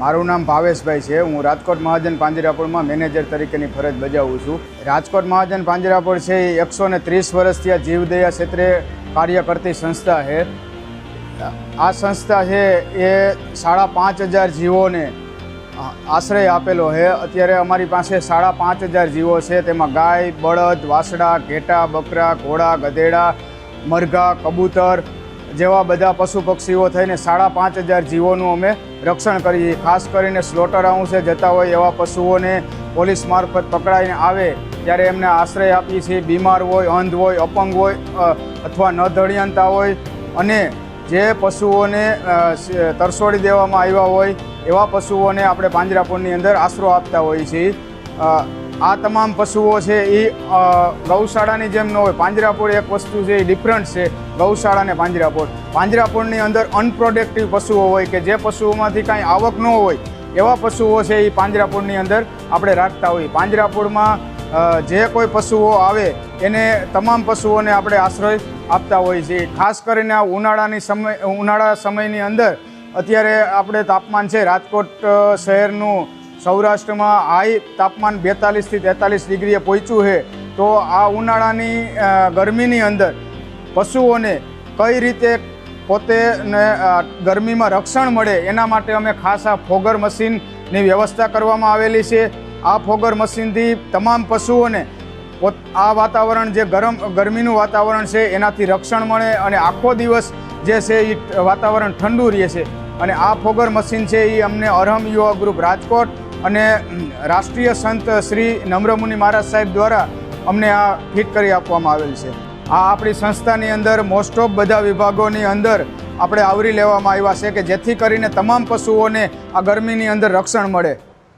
મારું નામ ભાવેશભાઈ છે। હું રાજકોટ મહાજન પાંજરાપોળમાં મેનેજર તરીકેની ફરજ બજાવું છું। રાજકોટ મહાજન પાંજરાપોળ છે એ 130 વર્ષથી આ જીવદયા ક્ષેત્રે કાર્ય કરતી સંસ્થા છે। આ સંસ્થા છે એ 5500 જીવોને આશ્રય આપેલો છે। અત્યારે અમારી પાસે 5500 જીવો છે। તેમાં ગાય, બળદ, વાસડા, ઘેટા, બકરા, ઘોડા, ગધેડા, મરઘા, કબૂતર જેવા બધા પશુ પક્ષીઓ થઈને 5500 જીવોનું અમે રક્ષણ કરીએ। ખાસ કરીને સ્લોટર હાઉસે જતા હોય એવા પશુઓને પોલીસ મારફત પકડાઈને આવે ત્યારે એમને આશ્રય આપીએ છીએ। બીમાર હોય, અંધ હોય, અપંગ હોય અથવા ન ધડિયાનતા હોય અને જે પશુઓને તરસોડી દેવામાં આવ્યા હોય એવા પશુઓને આપણે પાંજરાપોળની અંદર આશરો આપતા હોઈએ છીએ। આ તમામ પશુઓ છે એ ગૌશાળાની જેમ ન હોય। પાંજરાપોળ એક વસ્તુ છે એ ડિફરન્ટ છે ગૌશાળા અને પાંજરાપોળ। પાંજરાપોળની અંદર અનપ્રોડક્ટિવ પશુઓ હોય કે જે પશુઓમાંથી કાંઈ આવક ન હોય એવા પશુઓ છે એ પાંજરાપોળની અંદર આપણે રાખતા હોઈએ। પાંજરાપોળમાં જે કોઈ પશુઓ આવે એને તમામ પશુઓને આપણે આશ્રય આપતા હોઈએ છીએ। ખાસ કરીને આ ઉનાળા સમયની અંદર અત્યારે આપણે તાપમાન છે રાજકોટ શહેરનું સૌરાષ્ટ્રમાં હાઈ તાપમાન 42 થી 43 ડિગ્રીએ પહોંચ્યું છે। તો આ ઉનાળાની ગરમીની અંદર પશુઓને કઈ રીતે પોતે ગરમીમાં રક્ષણ મળે એના માટે અમે ખાસ આ ફોગર મશીનની વ્યવસ્થા કરવામાં આવેલી છે। આ ફોગર મશીનથી તમામ પશુઓને આ વાતાવરણ જે ગરમીનું વાતાવરણ છે એનાથી રક્ષણ મળે અને આખો દિવસ જે છે એ વાતાવરણ ઠંડુ રહે છે। અને આ ફોગર મશીન છે એ અમને અરહમ યુવા ગ્રુપ રાજકોટ અને રાષ્ટ્રીય સંત શ્રી નમ્રમુનિ મહારાજ સાહેબ દ્વારા અમને આ ફિટ કરી આપવામાં આવેલ છે। આ આપણી સંસ્થાની અંદર મોસ્ટ ઓફ બધા વિભાગોની અંદર આપણે આવરી લેવામાં આવ્યા છે કે જેથી કરીને તમામ પશુઓને આ ગરમીની અંદર રક્ષણ મળે।